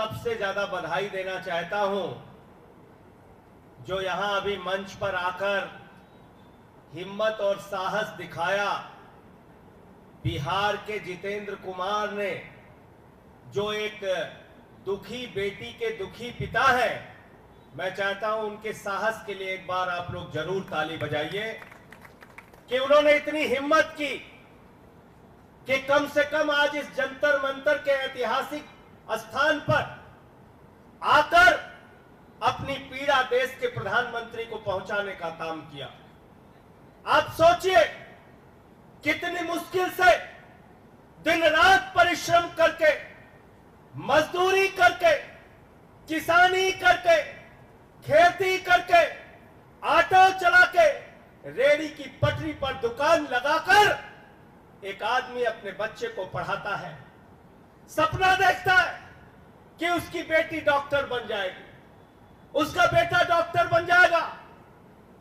सबसे ज्यादा बधाई देना चाहता हूं जो यहां अभी मंच पर आकर हिम्मत और साहस दिखाया। बिहार के जितेंद्र कुमार ने, जो एक दुखी बेटी के दुखी पिता है, मैं चाहता हूं उनके साहस के लिए एक बार आप लोग जरूर ताली बजाइए कि उन्होंने इतनी हिम्मत की कि कम से कम आज इस जंतर मंतर के ऐतिहासिक स्थान पर आकर अपनी पीड़ा देश के प्रधानमंत्री को पहुंचाने का काम किया। आप सोचिए कितनी मुश्किल से दिन रात परिश्रम करके, मजदूरी करके, किसानी करके, खेती करके, ऑटो चला के, रेड़ी की पटरी पर दुकान लगाकर एक आदमी अपने बच्चे को पढ़ाता है। सपना देखता है कि उसकी बेटी डॉक्टर बन जाएगी, उसका बेटा डॉक्टर बन जाएगा,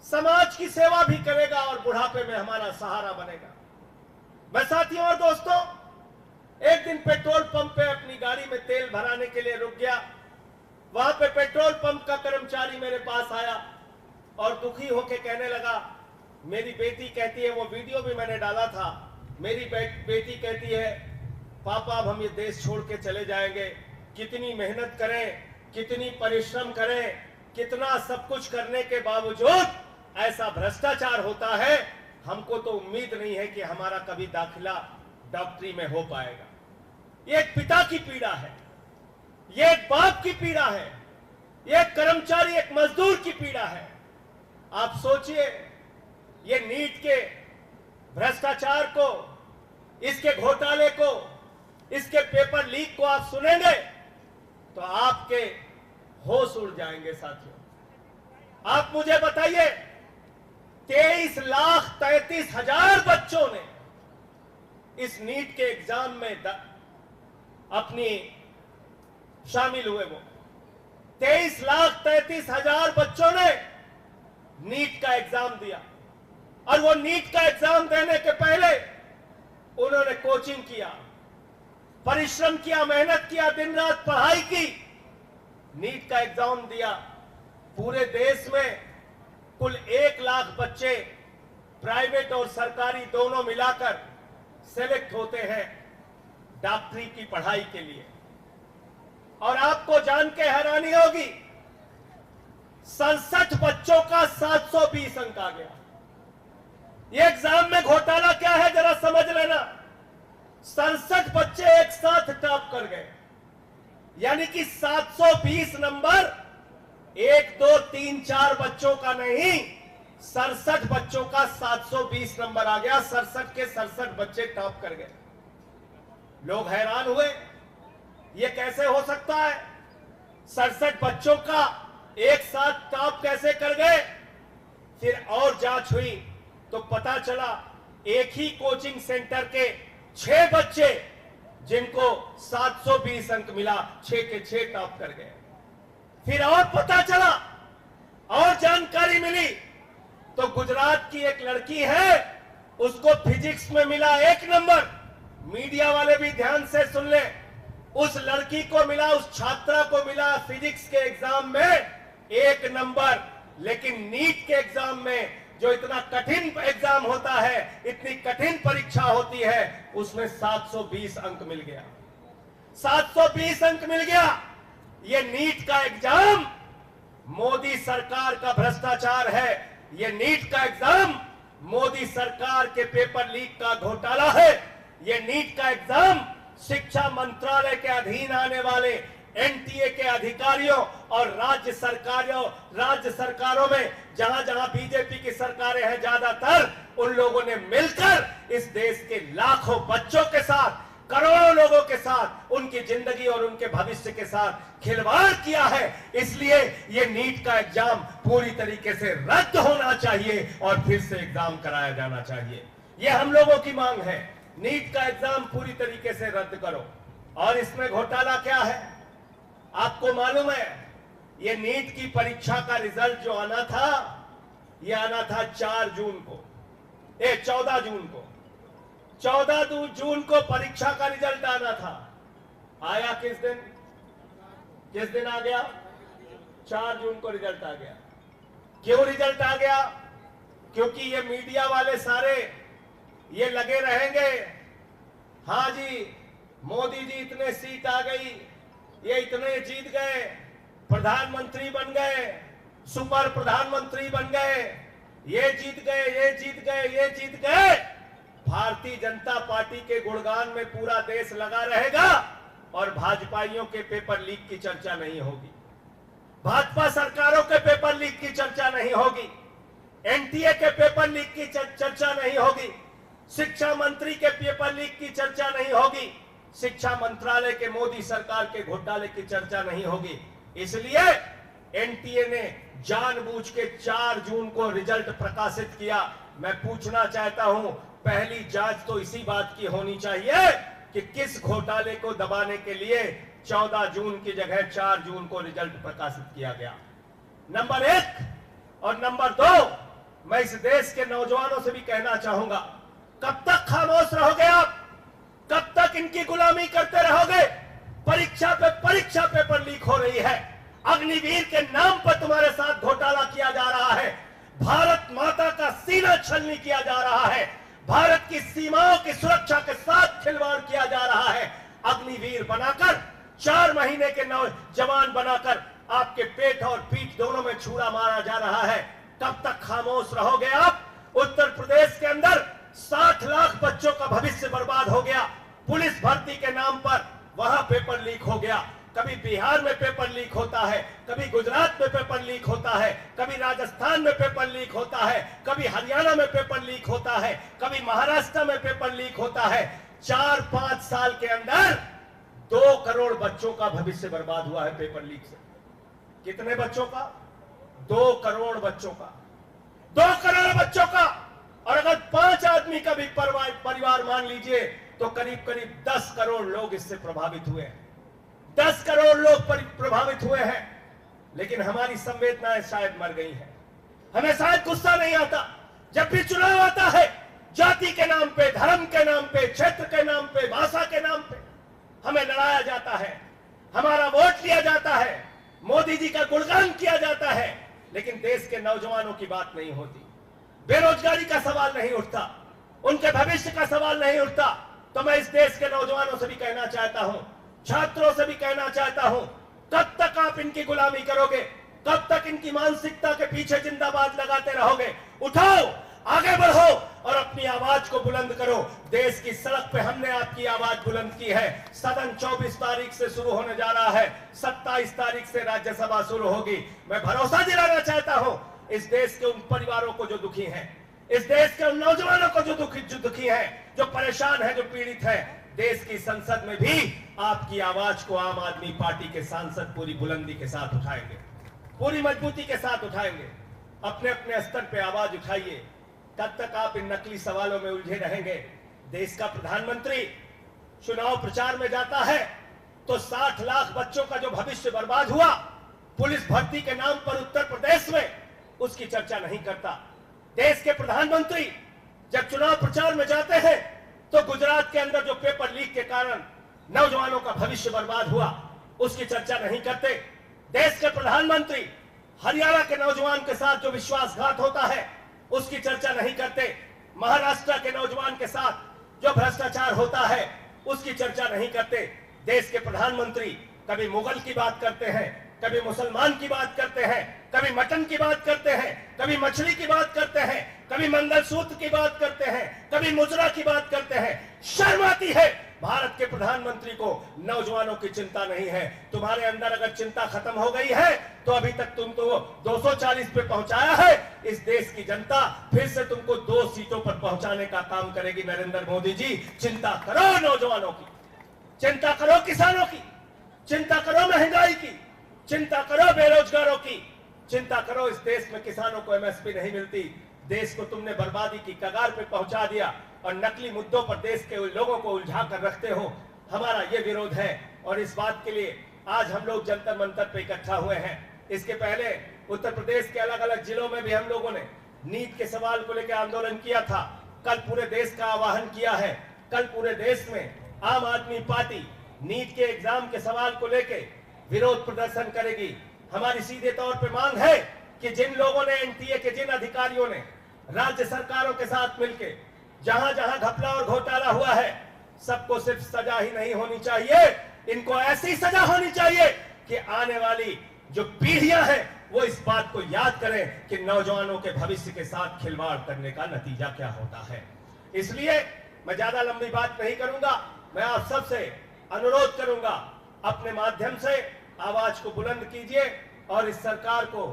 समाज की सेवा भी करेगा और बुढ़ापे में हमारा सहारा बनेगा। मैं साथियों और दोस्तों, एक दिन पेट्रोल पंप पे अपनी गाड़ी में तेल भराने के लिए रुक गया। वहां पे पेट्रोल पंप का कर्मचारी मेरे पास आया और दुखी होकर कहने लगा, मेरी बेटी कहती है, वो वीडियो भी मैंने डाला था, मेरी बेटी कहती है पापा अब हम ये देश छोड़ के चले जाएंगे, कितनी मेहनत करें, कितनी परिश्रम करें, कितना सब कुछ करने के बावजूद ऐसा भ्रष्टाचार होता है, हमको तो उम्मीद नहीं है कि हमारा कभी दाखिला डॉक्टरी में हो पाएगा। ये एक पिता की पीड़ा है, ये एक बाप की पीड़ा है, ये एक कर्मचारी, एक मजदूर की पीड़ा है। आप सोचिए, ये नीट के भ्रष्टाचार को, इसके घोटाले को, इसके पेपर लीक को आप सुनेंगे तो आपके होश उड़ जाएंगे। साथियों, आप मुझे बताइए, 23,33,000 बच्चों ने इस नीट के एग्जाम में अपनी शामिल हुए। वो 23,33,000 बच्चों ने नीट का एग्जाम दिया और वो नीट का एग्जाम देने के पहले उन्होंने कोचिंग किया, परिश्रम किया, मेहनत किया, दिन रात पढ़ाई की, नीट का एग्जाम दिया। पूरे देश में कुल 1 लाख बच्चे प्राइवेट और सरकारी दोनों मिलाकर सेलेक्ट होते हैं डॉक्टरी की पढ़ाई के लिए। और आपको जान के हैरानी होगी, 67 बच्चों का 720 अंक आ गया। ये एग्जाम में घोटाला क्या है जरा समझ लेना। 67 बच्चे एक साथ टॉप कर गए, यानी कि 720 नंबर 1, 2, 3, 4 बच्चों का नहीं, 67 बच्चों का 720 नंबर आ गया। 67 के 67 बच्चे टॉप कर गए। लोग हैरान हुए, ये कैसे हो सकता है? 67 बच्चों का एक साथ टॉप कैसे कर गए? फिर और जांच हुई तो पता चला एक ही कोचिंग सेंटर के 6 बच्चे जिनको 720 अंक मिला, 6 के 6 टॉप कर गए। फिर और पता चला और जानकारी मिली तो गुजरात की एक लड़की है, उसको फिजिक्स में मिला 1 नंबर। मीडिया वाले भी ध्यान से सुन ले, उस लड़की को मिला, उस छात्रा को मिला फिजिक्स के एग्जाम में 1 नंबर। लेकिन नीट के एग्जाम में, जो इतना कठिन एग्जाम होता है, इतनी कठिन परीक्षा होती है, उसमें 720 अंक मिल गया। 720 अंक मिल गया। ये नीट का एग्जाम मोदी सरकार का भ्रष्टाचार है। ये नीट का एग्जाम मोदी सरकार के पेपर लीक का घोटाला है। ये नीट का एग्जाम शिक्षा मंत्रालय के अधीन आने वाले एनटीए के अधिकारियों और राज्य सरकारों में जहां जहां बीजेपी की सरकारें हैं, ज्यादातर उन लोगों ने मिलकर इस देश के लाखों बच्चों के साथ, करोड़ों लोगों के साथ, उनकी जिंदगी और उनके भविष्य के साथ खिलवाड़ किया है। इसलिए ये नीट का एग्जाम पूरी तरीके से रद्द होना चाहिए और फिर से एग्जाम कराया जाना चाहिए। ये हम लोगों की मांग है। नीट का एग्जाम पूरी तरीके से रद्द करो। और इसमें घोटाला क्या है आपको मालूम है? ये नीट की परीक्षा का रिजल्ट जो आना था, ये आना था 14 जून को। 14 जून को परीक्षा का रिजल्ट आना था। आया किस दिन? किस दिन आ गया? 4 जून को रिजल्ट आ गया। क्यों रिजल्ट आ गया? क्योंकि ये मीडिया वाले सारे ये लगे रहेंगे, हाँ जी मोदी जी इतने सीट आ गई, ये इतने जीत गए, प्रधानमंत्री बन गए, सुपर प्रधानमंत्री बन गए, ये जीत गए, ये जीत गए, ये जीत गए। भारतीय जनता पार्टी के गुणगान में पूरा देश लगा रहेगा और भाजपाइयों के पेपर लीक की चर्चा नहीं होगी, भाजपा सरकारों के पेपर लीक की चर्चा नहीं होगी, एनटीए के पेपर लीक की चर्चा नहीं होगी, शिक्षा मंत्री के पेपर लीक की चर्चा नहीं होगी, शिक्षा मंत्रालय के मोदी सरकार के घोटाले की चर्चा नहीं होगी। इसलिए एनटीए ने जानबूझ के 4 जून को रिजल्ट प्रकाशित किया। मैं पूछना चाहता हूं, पहली जांच तो इसी बात की होनी चाहिए कि किस घोटाले को दबाने के लिए 14 जून की जगह 4 जून को रिजल्ट प्रकाशित किया गया। नंबर 1 और नंबर 2, मैं इस देश के नौजवानों से भी कहना चाहूंगा, कब तक खामोश रहोगे आप? कब तक इनकी गुलामी करते रहोगे? परीक्षा पे परीक्षा पेपर लीक हो रही है, अग्निवीर के नाम पर तुम्हारे साथ घोटाला किया जा रहा है, भारत माता का सीना छलनी किया जा रहा है, भारत की सीमाओं की सुरक्षा के साथ खिलवाड़ किया जा रहा है। अग्निवीर बनाकर 4 महीने के नौजवान बनाकर आपके पेट और पीठ दोनों में छुरा मारा जा रहा है। कब तक खामोश रहोगे आप? उत्तर प्रदेश के अंदर 60 लाख बच्चों का भविष्य बर्बाद हो गया, पुलिस भर्ती के नाम पर वहां पेपर लीक हो गया। कभी बिहार में पेपर लीक होता है, कभी गुजरात में पेपर लीक होता है, कभी राजस्थान में पेपर लीक होता है, कभी हरियाणा में पेपर लीक होता है, कभी महाराष्ट्र में पेपर लीक होता है। 4-5 साल के अंदर 2 करोड़ बच्चों का भविष्य बर्बाद हुआ है पेपर लीक से। कितने बच्चों का? 2 करोड़ बच्चों का, 2 करोड़ बच्चों का। और अगर 5 आदमी का भी परिवार मान लीजिए तो करीब करीब 10 करोड़ लोग इससे प्रभावित हुए हैं। 10 करोड़ लोग प्रभावित हुए हैं। लेकिन हमारी संवेदनाएं शायद मर गई हैं। हमें शायद गुस्सा नहीं आता। जब भी चुनाव आता है, जाति के नाम पे, धर्म के नाम पे, क्षेत्र के नाम पे, भाषा के नाम पे हमें लड़ाया जाता है, हमारा वोट लिया जाता है, मोदी जी का गुणगान किया जाता है, लेकिन देश के नौजवानों की बात नहीं होती, बेरोजगारी का सवाल नहीं उठता, उनके भविष्य का सवाल नहीं उठता। तो मैं इस देश के नौजवानों से भी कहना चाहता हूं, छात्रों से भी कहना चाहता हूं, कब तक आप इनकी गुलामी करोगे? कब तक इनकी मानसिकता के पीछे जिंदाबाद लगाते रहोगे? उठाओ, आगे बढ़ो और अपनी आवाज को बुलंद करो। देश की सड़क पे हमने आपकी आवाज बुलंद की है। सदन 24 तारीख से शुरू होने जा रहा है, 27 तारीख से राज्यसभा शुरू होगी। मैं भरोसा दिलाना चाहता हूं इस देश के उन परिवारों को जो दुखी हैं, इस देश के उन नौजवानों को जो दुखी हैं, जो परेशान है, जो पीड़ित है, देश की संसद में भी आपकी आवाज को आम आदमी पार्टी के सांसद पूरी बुलंदी के साथ उठाएंगे, पूरी मजबूती के साथ उठाएंगे। अपने अपने स्तर पे आवाज उठाइए। तब तक आप इन नकली सवालों में उलझे रहेंगे। देश का प्रधानमंत्री चुनाव प्रचार में जाता है तो 60 लाख बच्चों का जो भविष्य बर्बाद हुआ पुलिस भर्ती के नाम पर उत्तर प्रदेश में, उसकी चर्चा नहीं करता। देश के प्रधानमंत्री जब चुनाव प्रचार में जाते हैं तो गुजरात के अंदर जो पेपर लीक के कारण नौजवानों का भविष्य बर्बाद हुआ, उसकी चर्चा नहीं करते। देश के प्रधानमंत्री हरियाणा के नौजवान के साथ जो विश्वासघात होता है, उसकी चर्चा नहीं करते। महाराष्ट्र के नौजवान के साथ जो भ्रष्टाचार होता है, उसकी चर्चा नहीं करते। देश के प्रधानमंत्री कभी मुगल की बात करते हैं, कभी मुसलमान की बात करते हैं, कभी मटन की बात करते हैं, कभी मछली की बात करते हैं, कभी मंगलसूत्र की बात करते हैं, कभी मुजरा की बात करते हैं। शर्म आती है। भारत के प्रधानमंत्री को नौजवानों की चिंता नहीं है। तुम्हारे अंदर अगर चिंता खत्म हो गई है तो अभी तक तुम तो 240 पे पहुंचाया है। इस देश की जनता फिर से तुमको 2 सीटों पर पहुंचाने का काम करेगी। नरेंद्र मोदी जी, चिंता करो नौजवानों की, चिंता करो किसानों की, चिंता करो महंगाई की, चिंता करो बेरोजगारों की, चिंता करो इस देश में किसानों को एमएसपी नहीं मिलती। देश को तुमने बर्बादी की कगार पे पहुंचा दिया और नकली मुद्दों पर देश के लोगों को उलझा कर रखते हो। हमारा ये विरोध है और इस बात के लिए आज हम लोग जंतर मंतर पे इकट्ठा हुए हैं। इसके पहले उत्तर प्रदेश के अलग अलग जिलों में भी हम लोगों ने नीट के सवाल को लेकर आंदोलन किया था। कल पूरे देश का आह्वान किया है। कल पूरे देश में आम आदमी पार्टी नीट के एग्जाम के सवाल को लेकर विरोध प्रदर्शन करेगी। हमारी सीधे तौर पे मांग है कि जिन लोगों ने, एनटीए के जिन अधिकारियों ने राज्य सरकारों के साथ मिलकर जहां जहां घपला और घोटाला हुआ है, सबको सिर्फ सजा ही नहीं होनी चाहिए, इनको ऐसी सजा होनी चाहिए कि आने वाली जो पीढ़ियां हैं वो इस बात को याद करें कि नौजवानों के भविष्य के साथ खिलवाड़ करने का नतीजा क्या होता है। इसलिए मैं ज्यादा लंबी बात नहीं करूंगा। मैं आप सबसे अनुरोध करूंगा, अपने माध्यम से आवाज को बुलंद कीजिए और इस सरकार को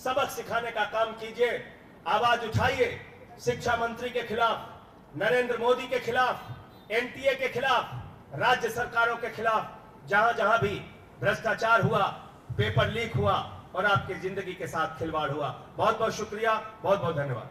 सबक सिखाने का काम कीजिए। आवाज उठाइए शिक्षा मंत्री के खिलाफ, नरेंद्र मोदी के खिलाफ, एनटीए के खिलाफ, राज्य सरकारों के खिलाफ, जहां जहां भी भ्रष्टाचार हुआ, पेपर लीक हुआ और आपकी जिंदगी के साथ खिलवाड़ हुआ। बहुत बहुत शुक्रिया, बहुत बहुत धन्यवाद।